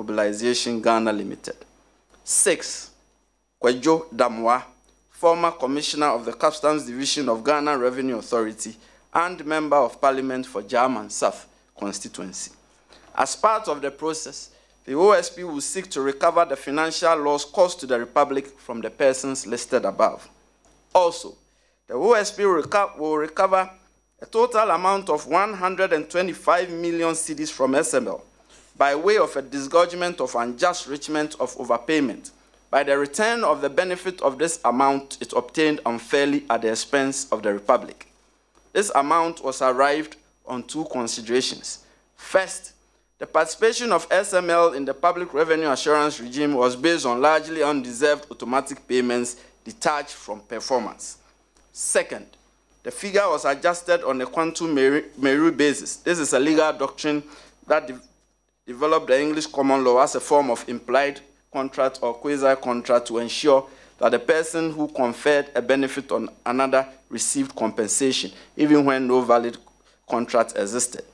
Mobilization Ghana Limited. 6. Kwejo Damwa, former Commissioner of the Customs Division of Ghana Revenue Authority and Member of Parliament for German South constituency. As part of the process, the OSP will seek to recover the financial loss caused to the Republic from the persons listed above. Also, the OSP will recover a total amount of 125 million cedis from SML by way of a disgorgement of unjust enrichment of overpayment by the return of the benefit of this amount it obtained unfairly at the expense of the Republic. This amount was arrived on 2 considerations. First, the participation of SML in the public revenue assurance regime was based on largely undeserved automatic payments detached from performance. Second, the figure was adjusted on a quantum meru basis. This is a legal doctrine that developed the English common law as a form of implied contract or quasi-contract to ensure that the person who conferred a benefit on another received compensation, even when no valid contract existed.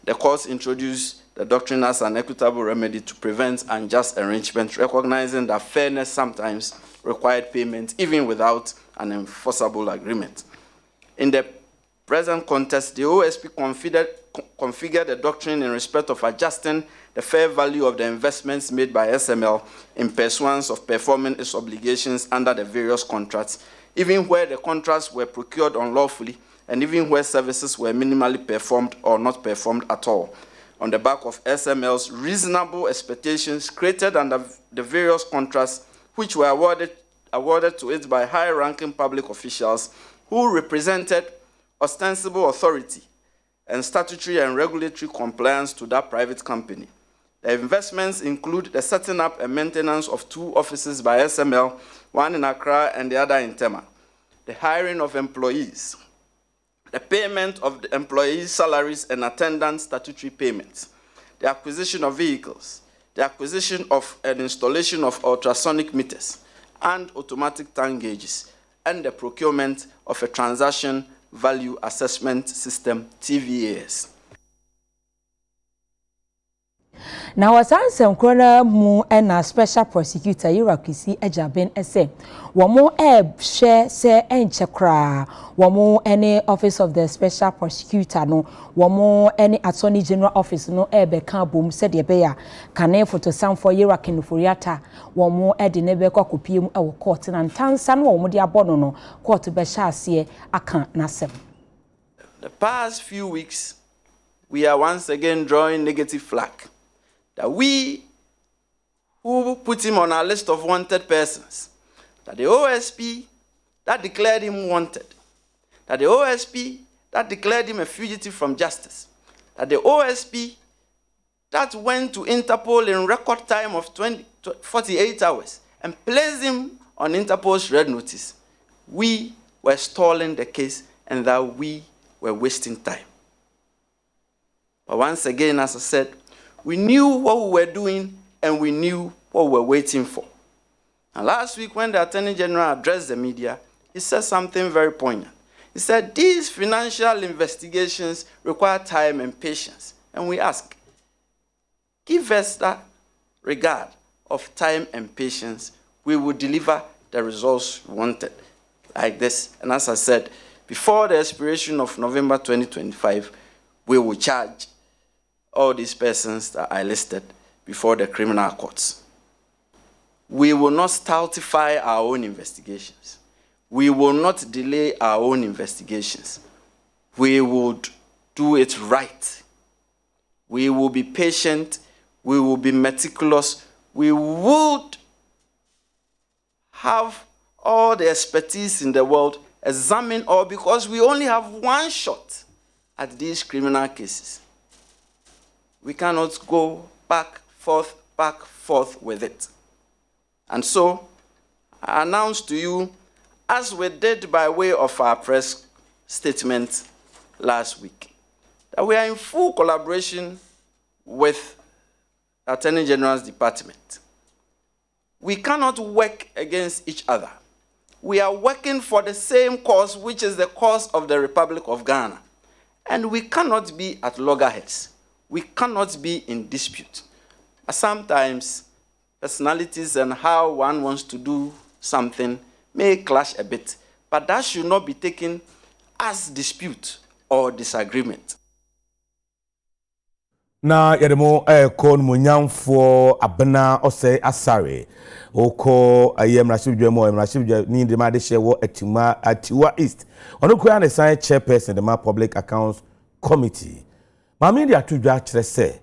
The courts introduced the doctrine as an equitable remedy to prevent unjust enrichment, recognizing that fairness sometimes required payment even without an enforceable agreement. In the present context, the OSP configured the doctrine in respect of adjusting the fair value of the investments made by SML in pursuance of performing its obligations under the various contracts, even where the contracts were procured unlawfully and even where services were minimally performed or not performed at all, on the back of SML's reasonable expectations created under the various contracts which were awarded to it by high-ranking public officials who represented ostensible authority and statutory and regulatory compliance to that private company. The investments include the setting up and maintenance of 2 offices by SML, one in Accra and the other in Tema, the hiring of employees, the payment of the employees' salaries and attendant statutory payments, the acquisition of vehicles, the acquisition of and installation of ultrasonic meters and automatic tank gauges, and the procurement of a transaction value assessment system, TVAS. Now, as I say, mu and a special prosecutor, Irakisi Ejaben ese, wamo share se enchekra, wamo any office of the special prosecutor no, wamo any attorney general office no can boom said yebeya, kane photo sound for Irakin Furiata, wamo edinebe kwa kupium ewo court and tansan wamo dia bono no, court besha siye akan nasem. The past few weeks, we are once again drawing negative flag that we who put him on our list of wanted persons, that the OSP that declared him wanted, that the OSP that declared him a fugitive from justice, that the OSP that went to Interpol in record time of 48 hours and placed him on Interpol's red notice, we were stalling the case and that we were wasting time. But once again, as I said, we knew what we were doing and we knew what we were waiting for. And last week when the Attorney General addressed the media, he said something very poignant. He said, these financial investigations require time and patience. And we ask, give us that regard of time and patience, we will deliver the results we wanted, like this. And as I said, before the expiration of November 2025, we will charge all these persons that I listed before the criminal courts. We will not stultify our own investigations. We will not delay our own investigations. We would do it right. We will be patient. We will be meticulous. We would have all the expertise in the world examine all, because we only have one shot at these criminal cases. We cannot go back, forth with it. And so, I announce to you, as we did by way of our press statement last week, that we are in full collaboration with the Attorney General's Department. We cannot work against each other. We are working for the same cause, which is the cause of the Republic of Ghana. And we cannot be at loggerheads. We cannot be in dispute. Sometimes personalities and how one wants to do something may clash a bit, but that should not be taken as dispute or disagreement. Na yedemo kon munyamfo abena ose asare oko emrashibdwemo ni de ma de hyewo atiwa east ono kura ne sign chairperson the public accounts committee ma me dia tudwa kire se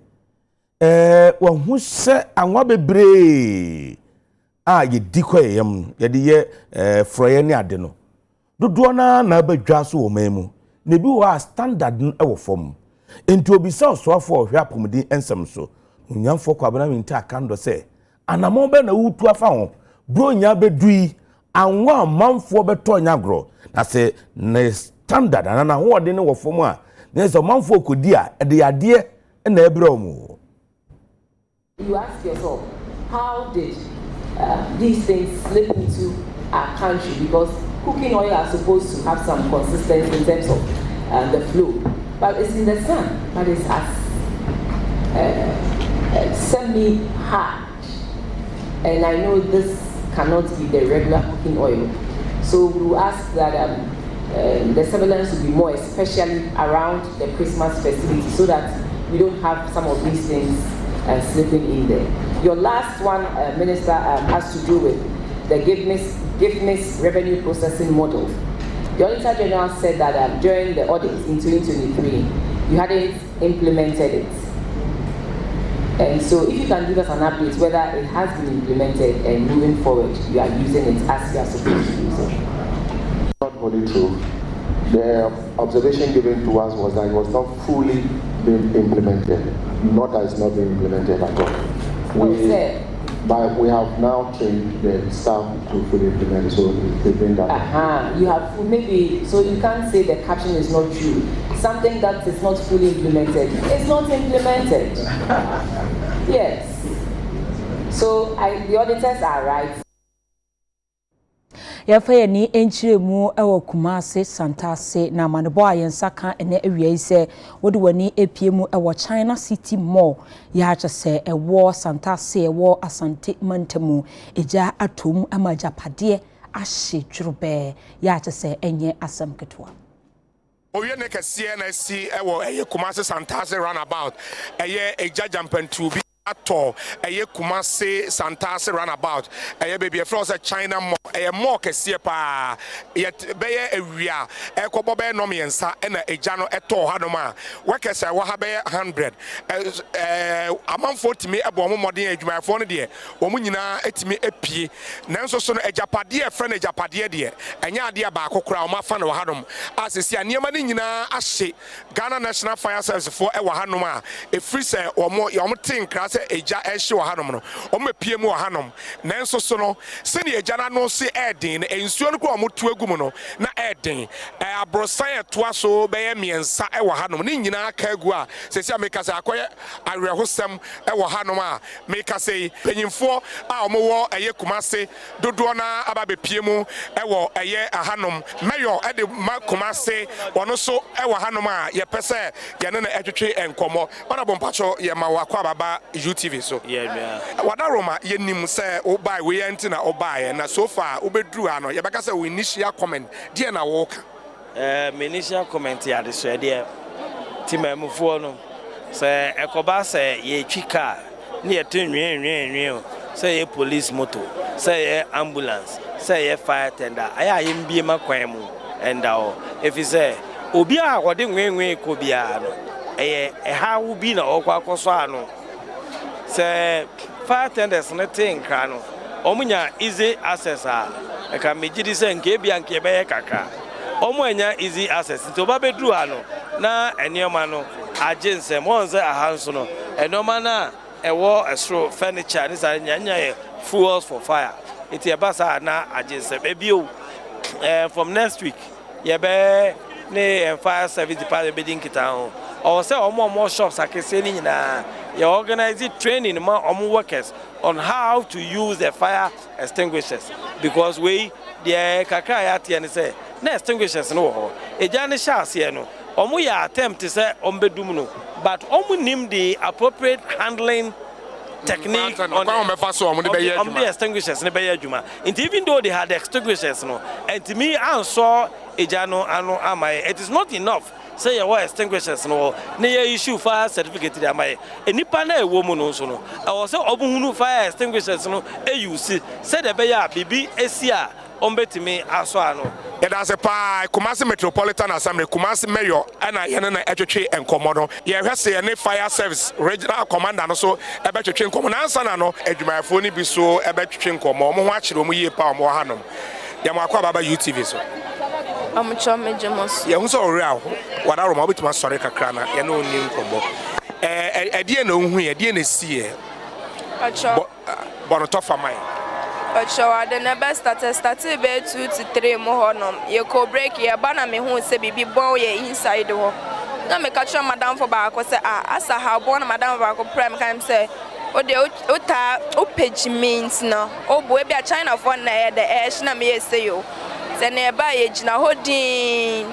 wo hu se anwa bebre ye dikoyem ye de ye froye ne ade no dodo na badwa so wo memu ne bi wa standard no e wo fom enti obi se osoafo ohwe apomdi ensem so nyamfo kwabena minti akando se anamo be na wutu afa ho bro nya bedui anwa manfo beto nya gro na se ne standard na ho de ne wo fom a ne se manfo kodi a e de ade na ebra mu. You ask yourself, how did these things slip into our country? Because cooking oil are supposed to have some consistency in terms of the flow. But it's in the sun, but it's as semi-hard. And I know this cannot be the regular cooking oil. So we will ask that the surveillance will be more, especially around the Christmas festivity, so that we don't have some of these things slipping in there. Your last one, Minister, has to do with the gift revenue processing model. The Auditor General said that during the audit in 2023, you hadn't implemented it. And so if you can give us an update whether it has been implemented and moving forward, you are using it as you are supposed to use it. Not only true. The observation given to us was that it was not fully being implemented. Not that it's not being implemented at all. But we have now trained the staff to fully implement it, so they've been done. You have maybe, so you can't say the caption is not true. Something that is not fully implemented is not implemented. Yes. So the auditors are right. Yafa ni enchiremu ewo Kumase Santase na manebo ayensaka ene ewie se wode wani epiemu ewo China City Mall ya chese ewo Santase ewo Asante Mantemu eja atom amajapade ahye dwurube ya chese enye asem ketwa. Oye ne kese na si ewo eye Kumase Santase runabout eye eja jampantu bi ato eye Kumase Santase runabout eye baby from China Mall eye more kese pa yet beye ewia ekobo be no miensa na eja no eto hanom a workers wo ha be 100 amanfo timi ebo momoden adwumayfo no de wo nyina etimi epie nanso so no ejapade e frɛ no ejapade de enya ade ba akokora wo mafa no hanom asesi aniema ne nyina ahye Ghana National Fire Service for e wo hanom a efri sɛ wo tinkra sɛ eja ehye wo hanom no wo mepie mu wo hanom nanso so no se ne eja na no se edin ensuo no ko wo tu agum no na edin abrosan etoa so be ye miensa e wo hanom ne nyina ka agu a sesi ameka sɛ akoye awerehosɛm e wo hanom a meka sɛ penyimfo a omowo eye Kumase dodo na aba bepie mu e wo eye ahanom mayor e de Kumase wono so e wo hanom a ye pese ye ne na etwetwe enkomo bana bompacho ye ma wakwa baba UTV so wada Roma ye nim se obai we enti na obai na so far obedru ano ye beka se we initial comment die na wo ka me initial comment ya de so de timamfo no se ekoba se ye twika ne ye tenwen se ye police motor se ye ambulance se ye fire tender aya ye mbie makwan mu enda if you say obi a wode nwenwen ko bia no ha wo bi na okwa akoso ano se fire tenders ne tinkra no omunya easy access a eka megidi se nke bia nke be kakra omunya easy access nti oba bedru ano na enioma no agense mo nze ahanso no enoma na ewo esro furniture ni sa nyanya fuels for fire iti ebasa na agense ebio from next week ye be ne fire service department bedin kita or say more shops akese ni nyina you organize training among workers on how to use the fire extinguishers because we the kakra ya tie ne say na extinguishers no ho eja ne sha ase no ya attempt say ombedum no but nim the appropriate handling technique on the extinguishers ne be adwuma. And even though they had extinguishers no, and to me I saw ejano ano amai, it is not enough. Say you were extinguishers no, ne issue fire certificate di amai. Enipa na ewo mu no so no. I was say obuhunu fire extinguishers no use say the be ya bibi esia ombetimi aso ano. Yeah, that's a pa Kumasi Metropolitan Assembly, Kumasi Mayor, and I na etwetwe enkomo no. Yeah, we say any fire service regional commander no so ebetwetwe enkomo na ansa na no adwumayefo ni bi so ebetwetwe enkomo. Mo ho akire mo yie pa mo hanom. Ya mo akwa baba UTV so. Amchomejemos. Yeah, unso real. Wada ro ma obitima sori kakra na ye no ni enkomo. Edie na ohun ye, edie na sie. Acho. Bono tofa mai. Ocho the never started be 2 to 3 more honum. You co break your banner me who say bibi boy inside the hole. Now me catch madam for back say as I have born madam back prime can say o de o page means no. O boy be a China for na the ash na me say you. Say nearby age na holding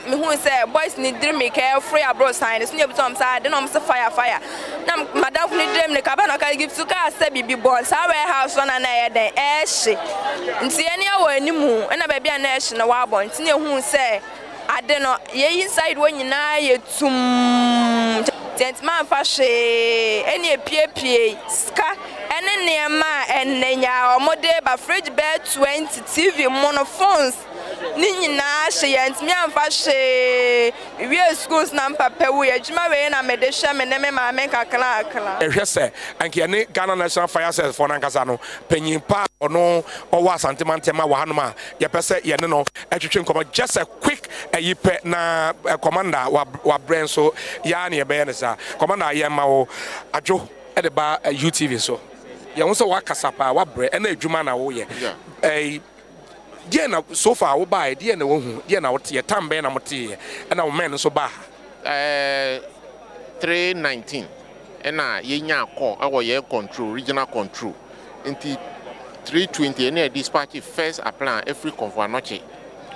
me who say boys need dream me care free abroad sign it's near some side then I'm fire now madam need dream the cabana can give to car say bibi boss how house on an air then ash nti any hour animu and baby an ash na wa bon nti who say I don't know ye inside when you na ye tum tent man fa hwe any pie ska ene neema enenya omode ba fridge bed 20 TV monophones Nina she and me and fashe we schools na papa we adwuma we na medesha me ne me ma me kakla akla ehwe se anke ne Ghana National Fire Service for nankasa no panyimpa ono owo asantemantema wa hanom a ye pese ye ne no etwetwe nkomo just a quick ayipe na commander wa brain so ya na ye be ne sa commander ye ma wo adwo e de ba UTV so ye won so wa kasapa wa bre e na adwuma na wo ye na so far wo buy die na wo hu die na wo te tambe na mote e na wo men so ba 319 ena yenya call awo ye control regional control nti 320 ena dispatch first apply every convoy noche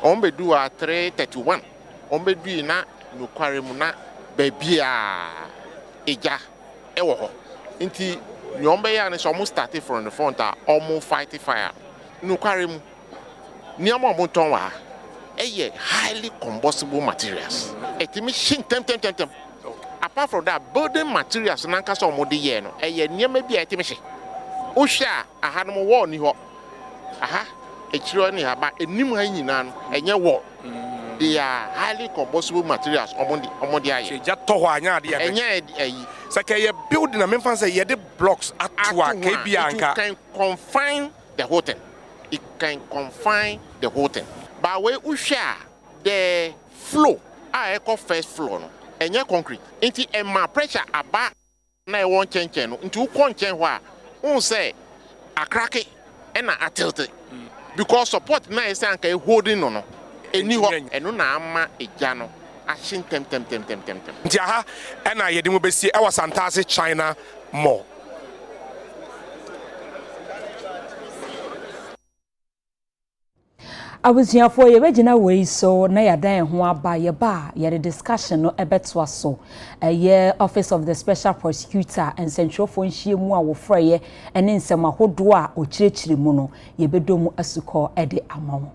on be do a 331 on be do na no kware mu na ba bia eja e wo ho nti nyombe ya ne so mo start from the front almost fight fire no kware mu niamo monton wa highly combustible materials etimi shin tem apart from that building materials nanka so mo de ye no niam bia etimi hye wo hwa aha no wo ni ho aha echiro ni haba enim ha nyina no enye wo they are highly combustible materials omodi aye ja to ho anya de enye saka ye building na memfa say ye de blocks atwa ka bia anka can confine the whole thing. It can confine the whole thing. But when we share the flow, I call first floor no, and your concrete. Into a my pressure about na one change no. Into one change where one say a crack it and a tilt it because support na is anke holding no. Any and no na ama a jano. I shin tem. Nti aha na ye de mo besi e was Santase China more. Abusiafo ye begina we so na yadan ho aba ye ba ye the discussion no ebetwa so ye office of the special prosecutor and central for nhie mu a wo frɛ ye ene nsɛm ahodo a okirikiri mu no ye bedomu asuko ede amawo